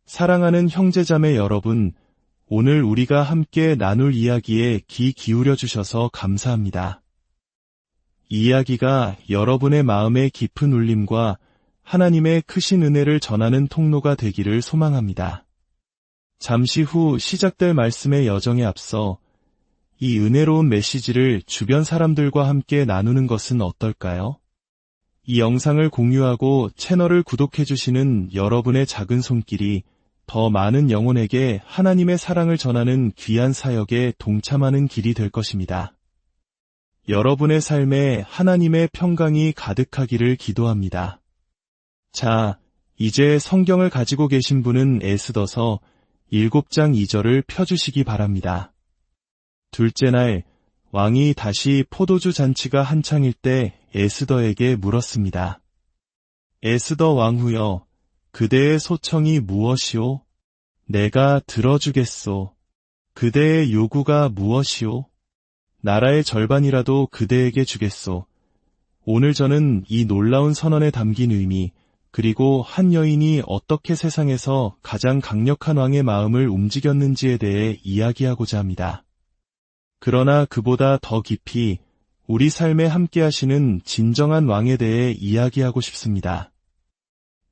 사랑하는 형제자매 여러분, 오늘 우리가 함께 나눌 이야기에 귀 기울여 주셔서 감사합니다. 이 이야기가 여러분의 마음의 깊은 울림과 하나님의 크신 은혜를 전하는 통로가 되기를 소망합니다. 잠시 후 시작될 말씀의 여정에 앞서 이 은혜로운 메시지를 주변 사람들과 함께 나누는 것은 어떨까요? 이 영상을 공유하고 채널을 구독해 주시는 여러분의 작은 손길이 더 많은 영혼에게 하나님의 사랑을 전하는 귀한 사역에 동참하는 길이 될 것입니다. 여러분의 삶에 하나님의 평강이 가득하기를 기도합니다. 자, 이제 성경을 가지고 계신 분은 에스더서 7장 2절을 펴주시기 바랍니다. 둘째 날, 왕이 다시 포도주 잔치가 한창일 때 에스더에게 물었습니다. 에스더 왕후여, 그대의 소청이 무엇이오? 내가 들어주겠소. 그대의 요구가 무엇이오? 나라의 절반이라도 그대에게 주겠소. 오늘 저는 이 놀라운 선언에 담긴 의미, 그리고 한 여인이 어떻게 세상에서 가장 강력한 왕의 마음을 움직였는지에 대해 이야기하고자 합니다. 그러나 그보다 더 깊이 우리 삶에 함께하시는 진정한 왕에 대해 이야기하고 싶습니다.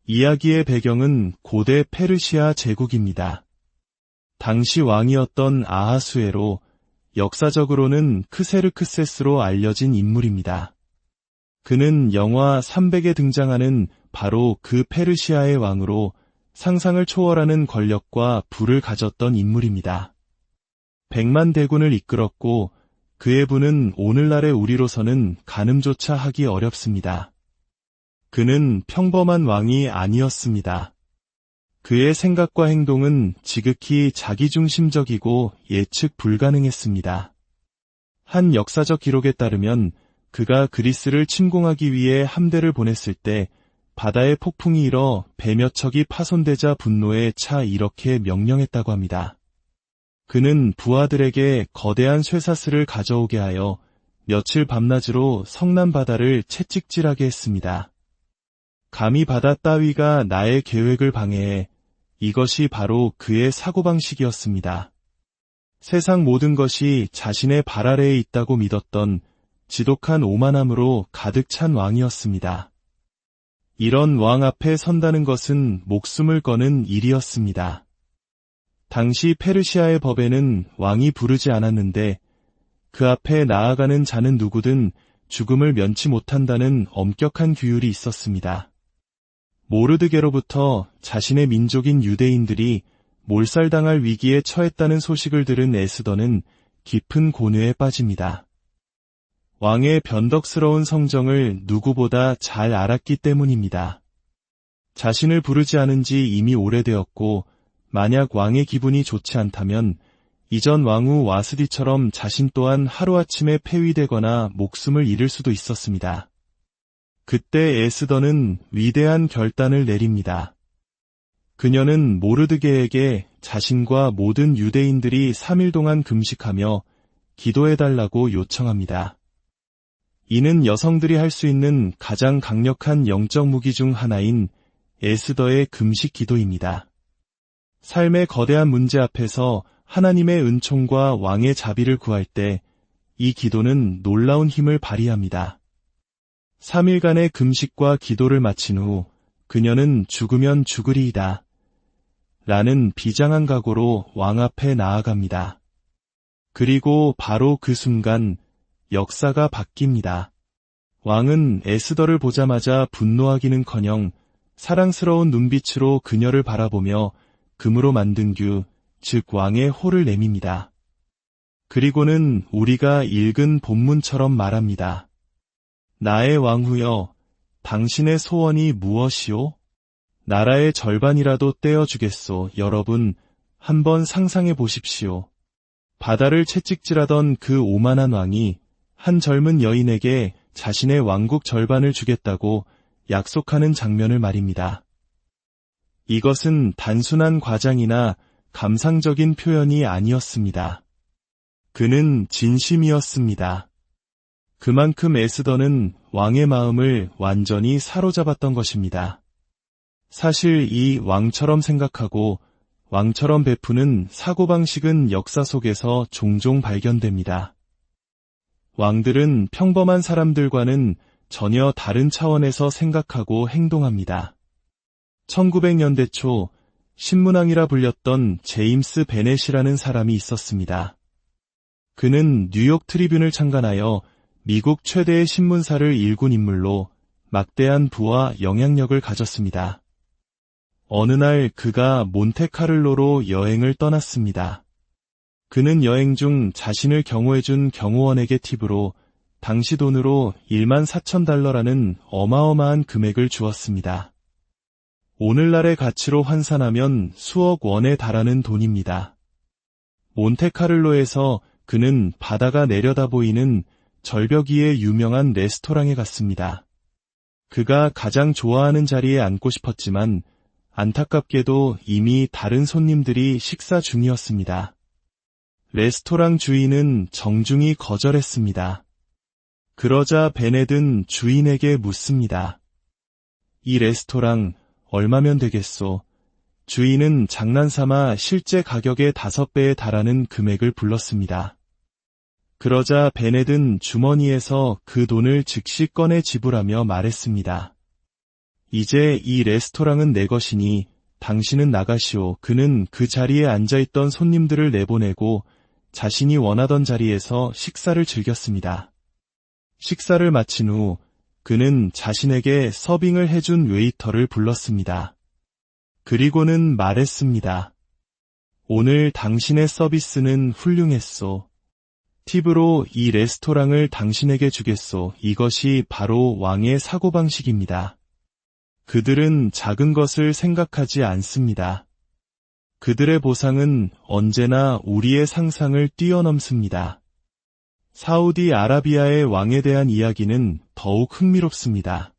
이야기의 배경은 고대 페르시아 제국입니다. 당시 왕이었던 아하수에로, 역사적으로는 크세르크세스로 알려진 인물입니다. 그는 영화 300에 등장하는 바로 그 페르시아의 왕으로 상상을 초월하는 권력과 부를 가졌던 인물입니다. 100만 대군을 이끌었고 그의 부는 오늘날의 우리로서는 가늠조차 하기 어렵습니다. 그는 평범한 왕이 아니었습니다. 그의 생각과 행동은 지극히 자기중심적이고 예측 불가능했습니다. 한 역사적 기록에 따르면 그가 그리스를 침공하기 위해 함대를 보냈을 때 바다의 폭풍이 일어 배 몇 척이 파손되자 분노에 차 이렇게 명령했다고 합니다. 그는 부하들에게 거대한 쇠사슬을 가져오게 하여 며칠 밤낮으로 성난 바다를 채찍질하게 했습니다. 감히 바다 따위가 나의 계획을 방해해. 이것이 바로 그의 사고방식이었습니다. 세상 모든 것이 자신의 발 아래에 있다고 믿었던 지독한 오만함으로 가득 찬 왕이었습니다. 이런 왕 앞에 선다는 것은 목숨을 거는 일이었습니다. 당시 페르시아의 법에는 왕이 부르지 않았는데 그 앞에 나아가는 자는 누구든 죽음을 면치 못한다는 엄격한 규율이 있었습니다. 모르드게로부터 자신의 민족인 유대인들이 몰살당할 위기에 처했다는 소식을 들은 에스더는 깊은 고뇌에 빠집니다. 왕의 변덕스러운 성정을 누구보다 잘 알았기 때문입니다. 자신을 부르지 않은 지 이미 오래되었고 만약 왕의 기분이 좋지 않다면 이전 왕후 와스디처럼 자신 또한 하루아침에 폐위되거나 목숨을 잃을 수도 있었습니다. 그때 에스더는 위대한 결단을 내립니다. 그녀는 모르드게에게 자신과 모든 유대인들이 3일 동안 금식하며 기도해달라고 요청합니다. 이는 여성들이 할 수 있는 가장 강력한 영적 무기 중 하나인 에스더의 금식 기도입니다. 삶의 거대한 문제 앞에서 하나님의 은총과 왕의 자비를 구할 때 이 기도는 놀라운 힘을 발휘합니다. 3일간의 금식과 기도를 마친 후 그녀는 죽으면 죽으리이다 라는 비장한 각오로 왕 앞에 나아갑니다. 그리고 바로 그 순간 역사가 바뀝니다. 왕은 에스더를 보자마자 분노하기는커녕 사랑스러운 눈빛으로 그녀를 바라보며 금으로 만든 규, 즉 왕의 호를 내밉니다. 그리고는 우리가 읽은 본문처럼 말합니다. 나의 왕후여, 당신의 소원이 무엇이오? 나라의 절반이라도 떼어주겠소. 여러분, 한번 상상해 보십시오. 바다를 채찍질하던 그 오만한 왕이 한 젊은 여인에게 자신의 왕국 절반을 주겠다고 약속하는 장면을 말입니다. 이것은 단순한 과장이나 감상적인 표현이 아니었습니다. 그는 진심이었습니다. 그만큼 에스더는 왕의 마음을 완전히 사로잡았던 것입니다. 사실 이 왕처럼 생각하고 왕처럼 베푸는 사고방식은 역사 속에서 종종 발견됩니다. 왕들은 평범한 사람들과는 전혀 다른 차원에서 생각하고 행동합니다. 1900년대 초 신문왕이라 불렸던 제임스 베넷이라는 사람이 있었습니다. 그는 뉴욕 트리뷴을 창간하여 미국 최대의 신문사를 일군 인물로 막대한 부와 영향력을 가졌습니다. 어느 날 그가 몬테카를로로 여행을 떠났습니다. 그는 여행 중 자신을 경호해준 경호원에게 팁으로 당시 돈으로 14,000달러라는 어마어마한 금액을 주었습니다. 오늘날의 가치로 환산하면 수억 원에 달하는 돈입니다. 몬테카를로에서 그는 바다가 내려다 보이는 절벽 위의 유명한 레스토랑에 갔습니다. 그가 가장 좋아하는 자리에 앉고 싶었지만 안타깝게도 이미 다른 손님들이 식사 중이었습니다. 레스토랑 주인은 정중히 거절했습니다. 그러자 베넷은 주인에게 묻습니다. 이 레스토랑 얼마면 되겠소? 주인은 장난삼아 실제 가격의 5배에 달하는 금액을 불렀습니다. 그러자 베넷은 주머니에서 그 돈을 즉시 꺼내 지불하며 말했습니다. 이제 이 레스토랑은 내 것이니 당신은 나가시오. 그는 그 자리에 앉아있던 손님들을 내보내고 자신이 원하던 자리에서 식사를 즐겼습니다. 식사를 마친 후 그는 자신에게 서빙을 해준 웨이터를 불렀습니다. 그리고는 말했습니다. 오늘 당신의 서비스는 훌륭했소. 팁으로 이 레스토랑을 당신에게 주겠소. 이것이 바로 왕의 사고방식입니다. 그들은 작은 것을 생각하지 않습니다. 그들의 보상은 언제나 우리의 상상을 뛰어넘습니다. 사우디아라비아의 왕에 대한 이야기는 더욱 흥미롭습니다.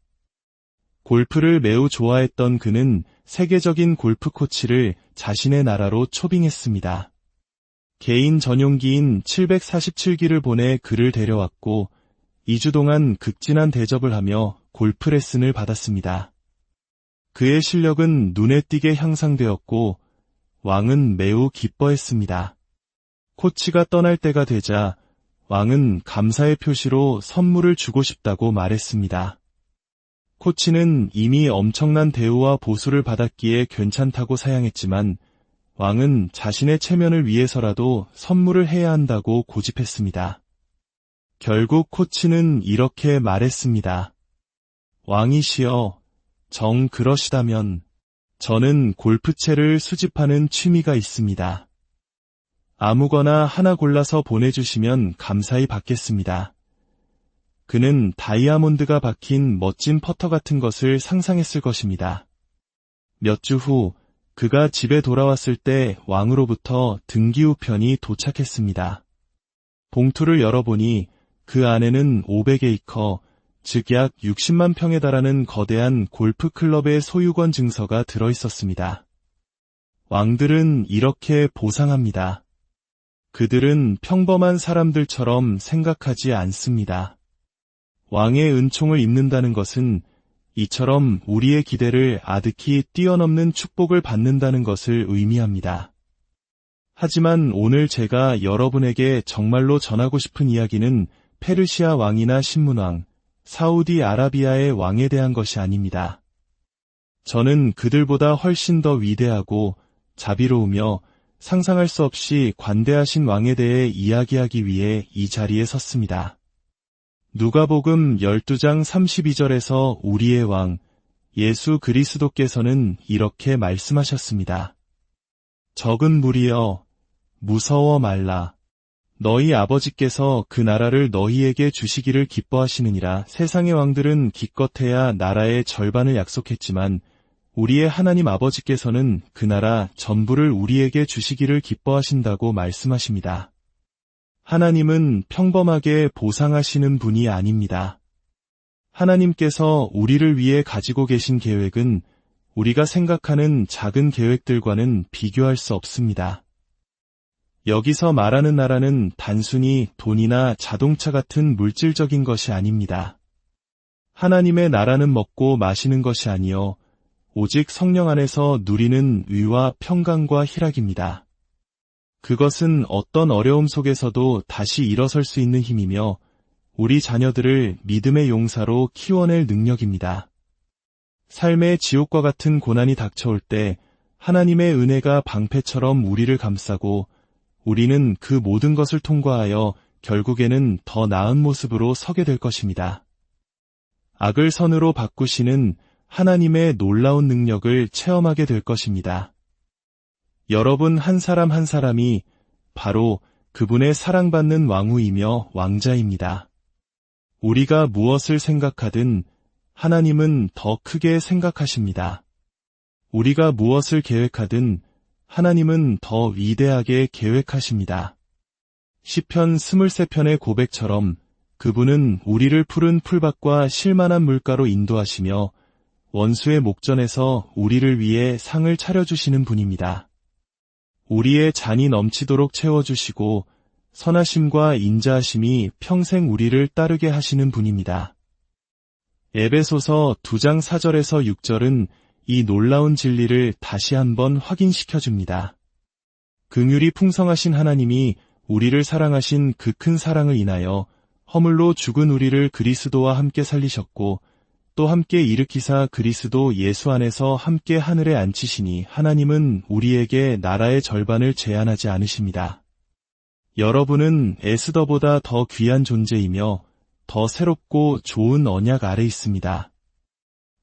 골프를 매우 좋아했던 그는 세계적인 골프 코치를 자신의 나라로 초빙했습니다. 개인 전용기인 747기를 보내 그를 데려왔고 2주 동안 극진한 대접을 하며 골프 레슨을 받았습니다. 그의 실력은 눈에 띄게 향상되었고 왕은 매우 기뻐했습니다. 코치가 떠날 때가 되자 왕은 감사의 표시로 선물을 주고 싶다고 말했습니다. 코치는 이미 엄청난 대우와 보수를 받았기에 괜찮다고 사양했지만 왕은 자신의 체면을 위해서라도 선물을 해야 한다고 고집했습니다. 결국 코치는 이렇게 말했습니다. 왕이시여, 정 그러시다면 저는 골프채를 수집하는 취미가 있습니다. 아무거나 하나 골라서 보내주시면 감사히 받겠습니다. 그는 다이아몬드가 박힌 멋진 퍼터 같은 것을 상상했을 것입니다. 몇 주 후 그가 집에 돌아왔을 때 왕으로부터 등기우편이 도착했습니다. 봉투를 열어보니 그 안에는 500에이커, 즉 약 60만 평에 달하는 거대한 골프클럽의 소유권 증서가 들어있었습니다. 왕들은 이렇게 보상합니다. 그들은 평범한 사람들처럼 생각하지 않습니다. 왕의 은총을 입는다는 것은 이처럼 우리의 기대를 아득히 뛰어넘는 축복을 받는다는 것을 의미합니다. 하지만 오늘 제가 여러분에게 정말로 전하고 싶은 이야기는 페르시아 왕이나 신문왕, 사우디아라비아의 왕에 대한 것이 아닙니다. 저는 그들보다 훨씬 더 위대하고 자비로우며 상상할 수 없이 관대하신 왕에 대해 이야기하기 위해 이 자리에 섰습니다. 누가복음 12장 32절에서 우리의 왕, 예수 그리스도께서는 이렇게 말씀하셨습니다. 적은 무리여, 무서워 말라. 너희 아버지께서 그 나라를 너희에게 주시기를 기뻐하시느니라. 세상의 왕들은 기껏해야 나라의 절반을 약속했지만 우리의 하나님 아버지께서는 그 나라 전부를 우리에게 주시기를 기뻐하신다고 말씀하십니다. 하나님은 평범하게 보상하시는 분이 아닙니다. 하나님께서 우리를 위해 가지고 계신 계획은 우리가 생각하는 작은 계획들과는 비교할 수 없습니다. 여기서 말하는 나라는 단순히 돈이나 자동차 같은 물질적인 것이 아닙니다. 하나님의 나라는 먹고 마시는 것이 아니요 오직 성령 안에서 누리는 위와 평강과 희락입니다. 그것은 어떤 어려움 속에서도 다시 일어설 수 있는 힘이며 우리 자녀들을 믿음의 용사로 키워낼 능력입니다. 삶의 지옥과 같은 고난이 닥쳐올 때 하나님의 은혜가 방패처럼 우리를 감싸고 우리는 그 모든 것을 통과하여 결국에는 더 나은 모습으로 서게 될 것입니다. 악을 선으로 바꾸시는 하나님의 놀라운 능력을 체험하게 될 것입니다. 여러분 한 사람 한 사람이 바로 그분의 사랑받는 왕후이며 왕자입니다. 우리가 무엇을 생각하든 하나님은 더 크게 생각하십니다. 우리가 무엇을 계획하든 하나님은 더 위대하게 계획하십니다. 시편 23편의 고백처럼 그분은 우리를 푸른 풀밭과 실만한 물가로 인도하시며 원수의 목전에서 우리를 위해 상을 차려주시는 분입니다. 우리의 잔이 넘치도록 채워주시고 선하심과 인자하심이 평생 우리를 따르게 하시는 분입니다. 에베소서 2장 4절에서 6절은 이 놀라운 진리를 다시 한번 확인시켜줍니다. 긍휼이 풍성하신 하나님이 우리를 사랑하신 그 큰 사랑을 인하여 허물로 죽은 우리를 그리스도와 함께 살리셨고 또 함께 일으키사 그리스도 예수 안에서 함께 하늘에 앉히시니 하나님은 우리에게 나라의 절반을 제한하지 않으십니다. 여러분은 에스더보다 더 귀한 존재이며 더 새롭고 좋은 언약 아래 있습니다.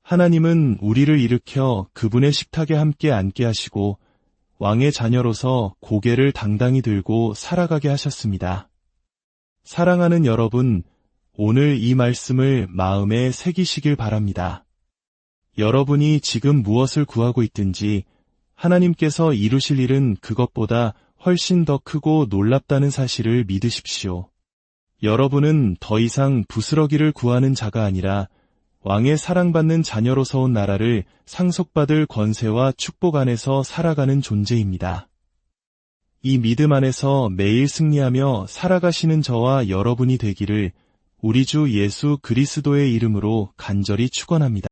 하나님은 우리를 일으켜 그분의 식탁에 함께 앉게 하시고 왕의 자녀로서 고개를 당당히 들고 살아가게 하셨습니다. 사랑하는 여러분, 오늘 이 말씀을 마음에 새기시길 바랍니다. 여러분이 지금 무엇을 구하고 있든지 하나님께서 이루실 일은 그것보다 훨씬 더 크고 놀랍다는 사실을 믿으십시오. 여러분은 더 이상 부스러기를 구하는 자가 아니라 왕의 사랑받는 자녀로서 온 나라를 상속받을 권세와 축복 안에서 살아가는 존재입니다. 이 믿음 안에서 매일 승리하며 살아가시는 저와 여러분이 되기를 우리 주 예수 그리스도의 이름으로 간절히 축원합니다.